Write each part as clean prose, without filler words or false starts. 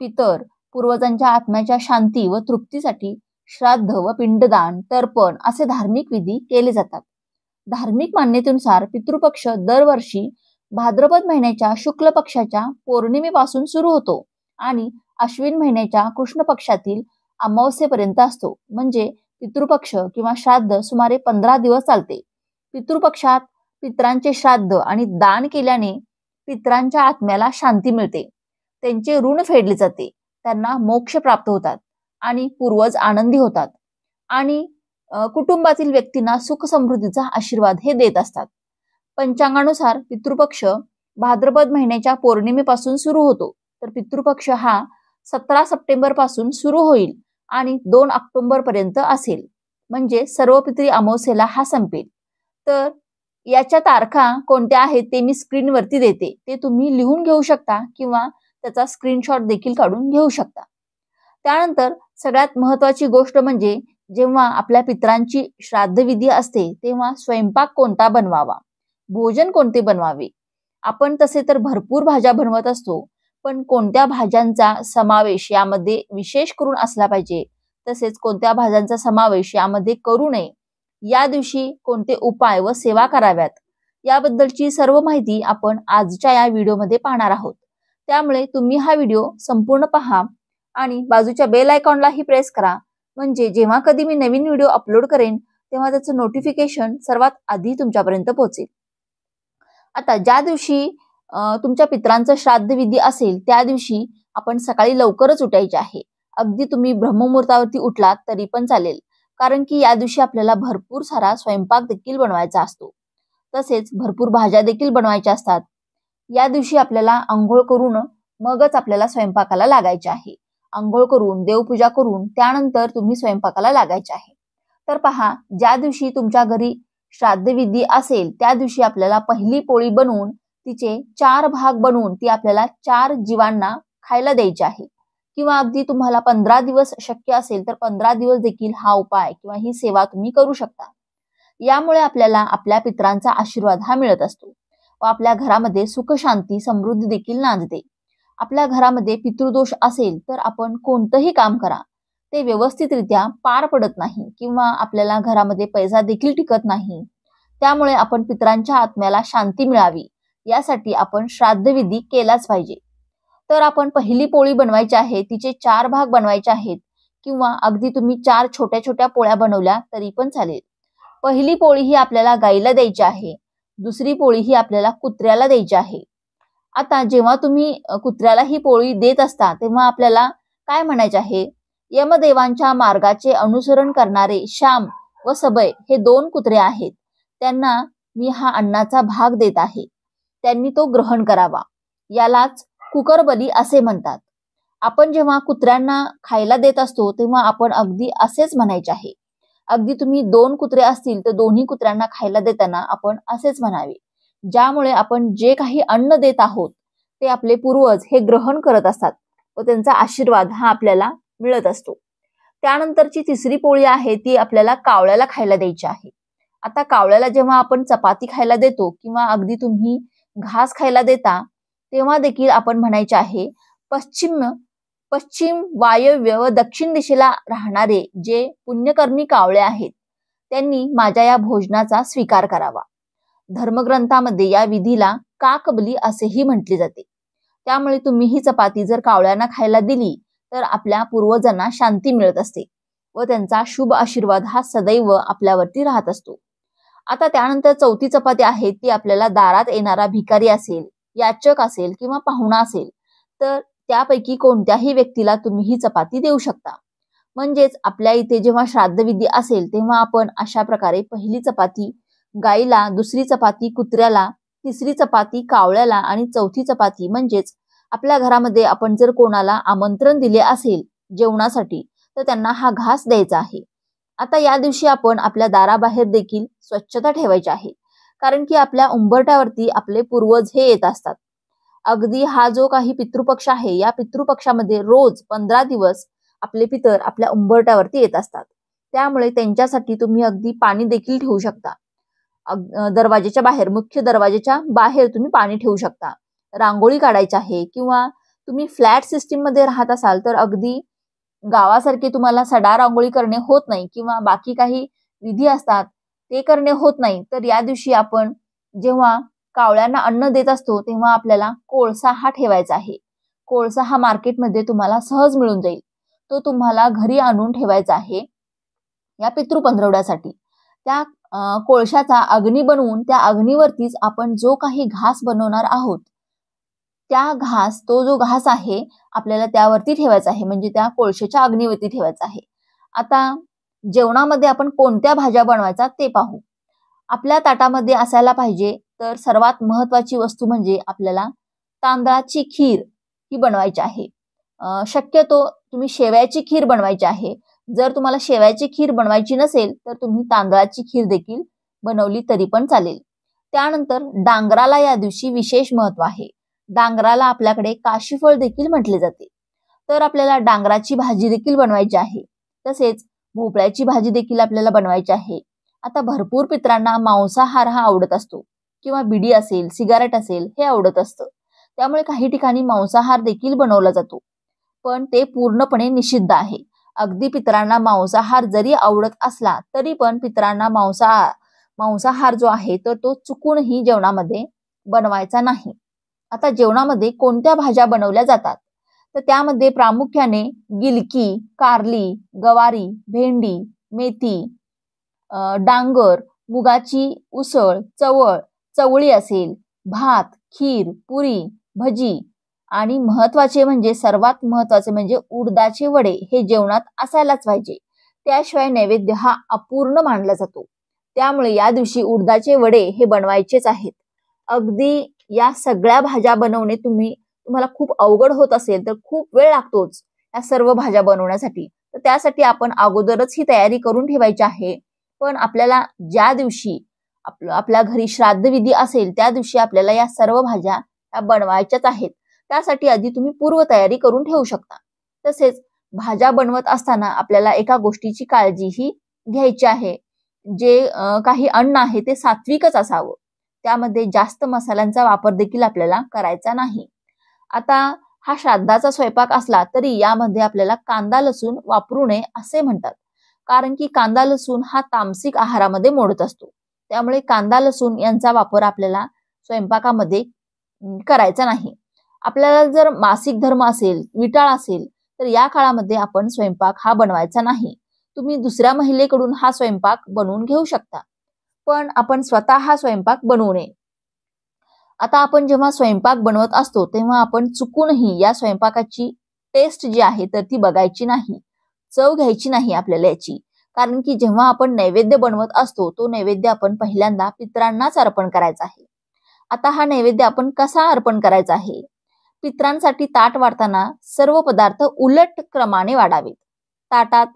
पितर पूर्वजांच्या आत्म्याच्या शांती व तृप्तीसाठी श्राद्ध व पिंडदान, तर्पण असे धार्मिक विधी केले जातात. धार्मिक मान्यतेनुसार पितृपक्ष दरवर्षी भाद्रपद महिन्याच्या शुक्ल पक्षाच्या पौर्णिमेपासून सुरू होतो आणि अश्विन महिन्याच्या कृष्ण पक्षातील अमावस्येपर्यंत असतो. म्हणजे पितृपक्ष किंवा श्राद्ध सुमारे 15 दिवस चालते. पितृपक्षात पितरांचे श्राद्ध आणि दान केल्याने पितरांच्या आत्म्याला शांती मिळते, त्यांचे ऋण फेडले जाते, त्यांना मोक्ष प्राप्त होतात आणि पूर्वज आनंदी होतात आणि कुटुंबातील व्यक्तींना सुख समृद्धीचा आशीर्वाद हे देत असतात. पंचांगानुसार पितृपक्ष भाद्रपद महिन्याच्या पौर्णिमेपासून सुरू होतो, तर पितृपक्ष हा 17 सप्टेंबर पासून सुरू होईल आणि 2 ऑक्टोबर पर्यंत असेल. म्हणजे सर्व पितरी अमावस्येला हा संपेल. तर याच्या तारखा कोणत्या आहेत ते मी स्क्रीनवरती देते, ते तुम्ही लिहून घेऊ शकता किंवा त्याचा स्क्रीनशॉट देखील काढून घेऊ शकता. त्यानंतर सगळ्यात महत्त्वाची गोष्ट म्हणजे जेव्हा आपल्या पितरांची श्राद्धविधी असते तेव्हा स्वयंपाक कोणता बनवावा, भोजन कोणते बनवावे. आपण तसे तर भरपूर भाज्या बनवत असतो, पण कोणत्या भाज्यांचा समावेश यामध्ये विशेष करून असला पाहिजे, तसेच कोणत्या भाज्यांचा समावेश यामध्ये करू नये, या दिवशी कोणते उपाय व सेवा कराव्यात, याबद्दलची सर्व माहिती आपण आजच्या या व्हिडिओमध्ये पाहणार आहोत. त्यामुळे तुम्ही हा व्हिडिओ संपूर्ण पहा आणि बाजूच्या बेल आयकॉनलाही प्रेस करा, म्हणजे जेव्हा कधी मी नवीन व्हिडिओ अपलोड करेन तेव्हा त्याचं नोटिफिकेशन सर्वात आधी तुमच्यापर्यंत पोहोचेल. आता ज्या दिवशी तुमच्या पितरांचं श्राद्ध विधी असेल त्या दिवशी आपण सकाळी लवकरच उठायचे आहे. अगदी तुम्ही ब्रह्ममुहूर्तावरती उठलात तरी पण चालेल, कारण की या दिवशी आपल्याला भरपूर सारा स्वयंपाक देखील बनवायचा असतो, तसेच भरपूर भाज्या देखील बनवायच्या असतात. या दिवशी आपल्याला आंघोळ करून मगच आपल्याला स्वयंपाकाला लागायचे आहे. आंघोळ करून देवपूजा करून त्यानंतर तुम्ही स्वयंपाकाला लागायचे आहे. तर पहा, ज्या दिवशी तुमच्या घरी श्राद्धविधी असेल त्या दिवशी आपल्याला पहिली पोळी बनवून तिचे 4 भाग बनवून ती आपल्याला 4 जीवांना खायला द्यायची आहे. किंवा अगदी तुम्हाला 15 दिवस शक्य असेल तर 15 दिवस देखील हा उपाय किंवा ही सेवा तुम्ही करू शकता. यामुळे आपल्याला आपल्या पितरांचा आशीर्वाद हा मिळत असतो व आपल्या घरामध्ये सुख शांती समृद्धी देखील नांदते. आपल्या घरामध्ये पितृदोष असेल तर आपण कोणतंही काम करा ते व्यवस्थितरित्या पार पडत नाही किंवा आपल्याला घरामध्ये पैसा देखील टिकत नाही. त्यामुळे आपण पितरांच्या आत्म्याला शांती मिळावी यासाठी आपण श्राद्धविधी केलाच पाहिजे. तर आपण पहिली पोळी बनवायची आहे, तिचे 4 भाग बनवायचे आहेत किंवा अगदी तुम्ही 4 छोट्या छोट्या पोळ्या बनवल्या तरी पण चालेल. पहिली पोळी ही आपल्याला गाईला द्यायची आहे, दुसरी पोळी ही आपल्याला कुत्र्याला द्यायची आहे. आता जेव्हा तुम्ही कुत्र्याला ही पोळी देत असता तेव्हा आपल्याला काय म्हणायचे आहे, यमदेवांच्या मार्गाचे अनुसरण करणारे श्याम व सबय हे 2 कुत्रे आहेत, त्यांना मी हा अन्नाचा भाग देत आहे, त्यांनी तो ग्रहण करावा. यालाच कुकरबली असे म्हणतात. आपण जेव्हा कुत्र्यांना खायला देत असतो तेव्हा आपण अगदी असेच म्हणायचे आहे. अगदी तुम्ही 2 कुत्रे असतील तर दोन्ही कुत्र्यांना खायला देताना आपण असेच म्हणावे, ज्यामुळे आपण जे काही अन्न देत आहोत ते आपले पूर्वज हे ग्रहण करत असतात व त्यांचा आशीर्वाद हा आपल्याला मिळत असतो. त्यानंतरची तिसरी पोळी आहे ती आपल्याला कावळ्याला खायला द्यायची आहे. आता कावळ्याला जेव्हा आपण चपाती खायला देतो किंवा अगदी तुम्ही घास खायला देता तेव्हा देखील आपण म्हणायचे आहे, पश्चिम वायव्य व दक्षिण दिशेला राहणारे जे पुण्यकर्मी कावळे आहेत त्यांनी माझ्या या भोजनाचा स्वीकार करावा. धर्मग्रंथामध्ये या विधीला काकबली असेही म्हटले जाते. त्यामुळे तुम्ही ही चपाती जर कावळ्यांना खायला दिली तर आपल्या पूर्वजांना शांती मिळत असते व त्यांचा शुभ आशीर्वाद हा सदैव आपल्यावरती राहत असतो. आता त्यानंतर चौथी चपाती आहे ती आपल्याला दारात येणारा भिकारी असेल, याचक असेल किंवा पाहुणा असेल तर त्यापैकी कोणत्याही व्यक्तीला तुम्ही ही चपाती देऊ शकता. म्हणजेच आपल्या इथे जेव्हा श्राद्धविधी असेल तेव्हा आपण अशा प्रकारे पहिली चपाती गाईला, दुसरी चपाती कुत्र्याला, तिसरी चपाती कावळ्याला आणि चौथी चपाती म्हणजेच आपल्या घरामध्ये आपण जर कोणाला आमंत्रण दिले असेल जेवणासाठी तर त्यांना हा घास द्यायचा आहे. आता या दिवशी आपण आपल्या दाराबाहेर देखील स्वच्छता ठेवायची आहे, कारण की आपल्या उंबरठ्यावरती आपले पूर्वज हे येत असतात. अगदी हा जो काही पितृपक्ष आहे या पितृपक्षामध्ये रोज 15 दिवस आपले पितर आपल्या उंबरठ्यावरती येत असतात. त्यामुळे त्यांच्यासाठी तुम्ही अगदी पाणी देखील ठेवू शकता. दरवाजेच्या बाहेर, मुख्य दरवाजेच्या बाहेर तुम्ही पाणी ठेवू शकता. रांगोळी काढायची आहे किंवा तुम्ही फ्लॅट सिस्टीम मध्ये राहत असाल तर अगदी गावासारखे तुम्हाला सडा रांगोळी करणे होत नाही किंवा बाकी काही विधी असतात ते करणे होत नाही, तर या दिवशी आपण जेव्हा कावळ्यांना अन्न देत असतो तेव्हा आपल्याला कोळसा हा ठेवायचा आहे. कोळसा हा मार्केटमध्ये तुम्हाला सहज मिळून जाईल. तो तुम्हाला घरी आणून ठेवायचा आहे या पितृ पंधरवड्यासाठी. त्या कोळशाचा अग्नी बनवून त्या अग्नीवरतीच आपण जो काही घास बनवणार आहोत तो जो घास आहे आपल्याला त्यावरती ठेवायचा आहे, म्हणजे त्या कोळशाच्या अग्नीवरती ठेवायचा आहे. आता जेवणामध्ये आपण कोणत्या भाज्या बनवायचा ते पाहू. आपल्या ताटामध्ये असायला पाहिजे तर सर्वात महत्वाची वस्तू म्हणजे आपल्याला तांदळाची खीर ही बनवायची आहे. शक्यतो तुम्ही शेवयाची खीर बनवायची आहे. जर तुम्हाला शेवयाची खीर बनवायची नसेल तर तुम्ही तांदळाची खीर देखील बनवली तरी पण चालेल. त्यानंतर डांगराला या दिवशी विशेष महत्व आहे. डांगराला आपल्याकडे काशीफळ देखील म्हटले जाते. तर आपल्याला डांगराची भाजी देखील बनवायची आहे. तसेच भोपळ्याची भाजी देखील आपल्याला बनवायची आहे. आता भरपूर पितरांना मांसाहार हा आवडत असतो किंवा बिडी असेल, सिगारेट असेल हे आवडत असतं. त्यामुळे काही ठिकाणी मांसाहार देखील बनवला जातो, पण ते पूर्णपणे निषिद्ध आहे. अगदी पितरांना मांसाहार जरी आवडत असला तरी पण पितरांना मांसाहार जो आहे तर तो चुकूनही जेवणामध्ये बनवायचा नाही. आता जेवणामध्ये कोणत्या भाज्या बनवल्या जातात तर त्यामध्ये प्रामुख्याने गिलकी, कारली, गवारी, भेंडी, मेथी, डांगर, मुगाची उसळ, चवळी असेल, भात, खीर, पुरी, भजी आणि सर्वात महत्वाचे म्हणजे उडदाचे वडे हे जेवणात असायलाच पाहिजे. त्याशिवाय नैवेद्य हा अपूर्ण मानला जातो. त्यामुळे या दिवशी उडदाचे वडे हे बनवायचेच आहेत. अगदी या सगळ्या भाज्या बनवणे तुम्हाला खूप अवघड होत असेल तर खूप वेळ लागतोच या सर्व भाज्या बनवण्यासाठी. तर त्यासाठी आपण अगोदरच ही तयारी करून ठेवायची आहे. पण आपल्याला ज्या दिवशी आपल्या घरी श्राद्ध विधी असेल त्या दिवशी आपल्याला या सर्व भाज्या बनवायच्याच आहेत. त्यासाठी आधी तुम्ही पूर्व तयारी करून ठेवू शकता. तसेच भाज्या बनवत असताना आपल्याला एका गोष्टीची काळजीही घ्यायची आहे. जे काही अन्न आहे ते सात्विकच असावं. त्यामध्ये जास्त मसाल्यांचा वापर देखील आपल्याला करायचा नाही. आता हा श्राद्धाचा स्वयंपाक असला तरी यामध्ये आपल्याला कांदा लसूण वापरू नये असे म्हणतात. कारण की कांदा लसूण हा तामसिक आहारामध्ये मोडत असतो. त्यामुळे कांदा लसूण यांचा वापर आपल्याला स्वयंपाकामध्ये करायचा नाही. आपल्याला जर मासिक धर्म असेल, विटाळ असेल तर या काळामध्ये आपण स्वयंपाक हा बनवायचा नाही. तुम्ही दुसऱ्या महिलेकडून हा स्वयंपाक बनवून घेऊ शकता, पण आपण स्वतः हा स्वयंपाक बनवू नये. आता आपण जेव्हा स्वयंपाक बनवत असतो तेव्हा आपण चुकूनही या स्वयंपाकाची टेस्ट जी आहे तर ती बघायची नाही, चव घ्यायची नाही आपल्याला याची. कारण की जेव्हा आपण नैवेद्य बनवत असतो तो नैवेद्य आपण पहिल्यांदा पितरांनाच अर्पण करायचा आहे. आता हा नैवेद्य आपण कसा अर्पण करायचा आहे? पितरांसाठी ताट वाढताना सर्व पदार्थ उलट क्रमाने वाढावेत. ताटात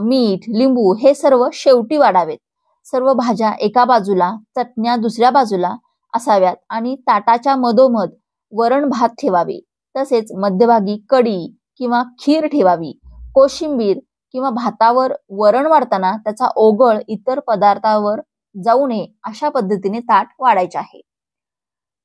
मीठ, लिंबू हे सर्व शेवटी वाढावेत. सर्व भाज्या एका बाजूला, चटण्या दुसऱ्या बाजूला असाव्यात आणि ताटाच्या मधोमध वरण भात ठेवावे. तसेच मध्यभागी कढी किंवा खीर ठेवावी. कोशिंबीर किंवा भातावर वरण वाढताना त्याचा ओघळ इतर पदार्थावर जाऊ नये अशा पद्धतीने ताट वाढायचे आहे.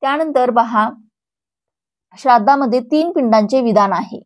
त्यानंतर पहा, श्राद्धामध्ये 3 पिंडांचे विधान आहे.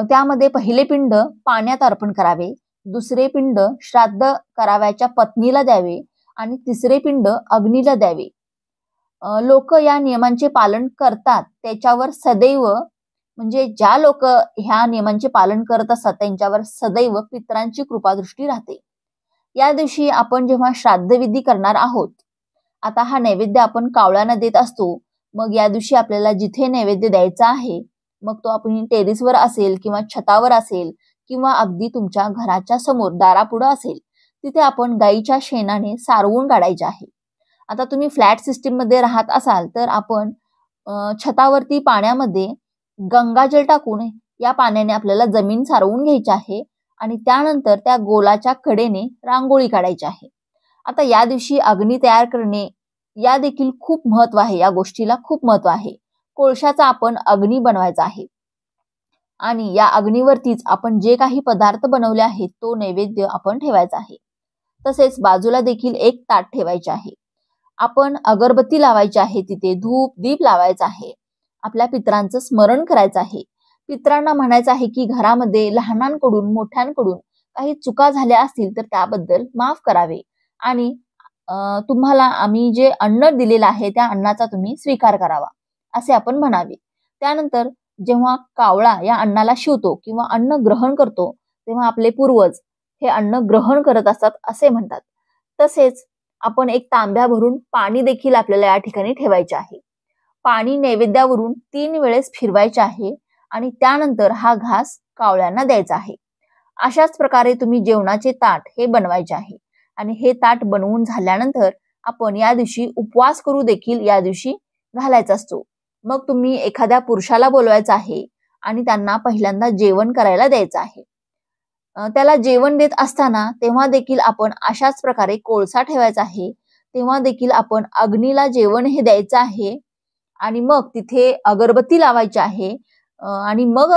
त्यामध्ये पहिले पिंड पाण्यात अर्पण करावे, दुसरे पिंड श्राद्ध करावयाच्या पत्नीला द्यावे आणि तिसरे पिंड अग्नीला द्यावे. लोक या नियमांचे पालन करतात त्याच्यावर सदैव, म्हणजे ज्या लोक ह्या नियमांचे पालन करत असतात त्यांच्यावर सदैव पितरांची कृपादृष्टी राहते. या दिवशी आपण जेव्हा श्राद्धविधी करणार आहोत, आता हा नैवेद्य आपण कावळ्यांना देत असतो. मग या दिवशी आपल्याला जिथे नैवेद्य द्यायचा आहे, मग तो आपण टेरेसवर असेल किंवा छतावर असेल किंवा अगदी तुमच्या घराच्या समोर दारापुढे असेल, तिथे आपण गाईच्या शेणाने सारवून काढायचे आहे. आता तुम्ही फ्लॅट सिस्टीम मध्ये राहत असाल तर आपण छतावरती पाण्यामध्ये गंगाजल टाकून या पाण्याने आपल्याला जमीन सारवून घ्यायची आहे आणि त्यानंतर त्या गोलाच्या कडेने रांगोळी काढायची आहे. आता या दिवशी अग्नी तयार करणे या देखील खूप महत्व आहे. या गोष्टीला खूप महत्व आहे. कोळशाचा आपण अग्नी बनवायचा आहे आणि या अग्नीवरतीच आपण जे काही पदार्थ बनवले आहेत तो नैवेद्य आपण ठेवायचा आहे. तसेच बाजूला देखील एक ताट ठेवायचे आहे. आपण अगरबत्ती लावायची आहे, तिथे धूप दीप लावायचा आहे आपल्या पितरांचं स्मरण करायचं आहे. पितरांना म्हणायचं आहे की घरामध्ये लहानांकडून मोठ्यांकडून काही चुका झाल्या असतील तर त्याबद्दल माफ करावे आणि तुम्हाला आम्ही जे अन्न दिलेलं आहे त्या अन्नाचा तुम्ही स्वीकार करावा असे आपण म्हणावे. त्यानंतर जेव्हा कावळा या अन्नाला शिवतो किंवा अन्न ग्रहण करतो तेव्हा आपले पूर्वज हे अन्न ग्रहण करत असतात असे म्हणतात. तसेच आपण एक तांब्या भरून पाणी देखील आपल्याला या ठिकाणी ठेवायचे आहे. पाणी नैवेद्यावरून 3 वेळेस फिरवायचे आहे आणि त्यानंतर हा घास कावळ्यांना द्यायचा आहे. अशाच प्रकारे तुम्ही जेवणाचे ताट हे बनवायचे आहे आणि हे ताट बनवून झाल्यानंतर आपण या दिवशी उपवास करू देखील या दिवशी घालायचा असतो. मग तुम्ही एखाद्या पुरुषाला बोलवायचं आहे आणि त्यांना पहिल्यांदा जेवण करायला द्यायचं आहे. त्याला जेवण देत असताना तेव्हा देखील आपण अशाच प्रकारे कोळसा ठेवायचा आहे. तेव्हा देखील आपण अग्नीला जेवण हे द्यायचं आहे आणि मग तिथे अगरबत्ती लावायची आहे आणि मग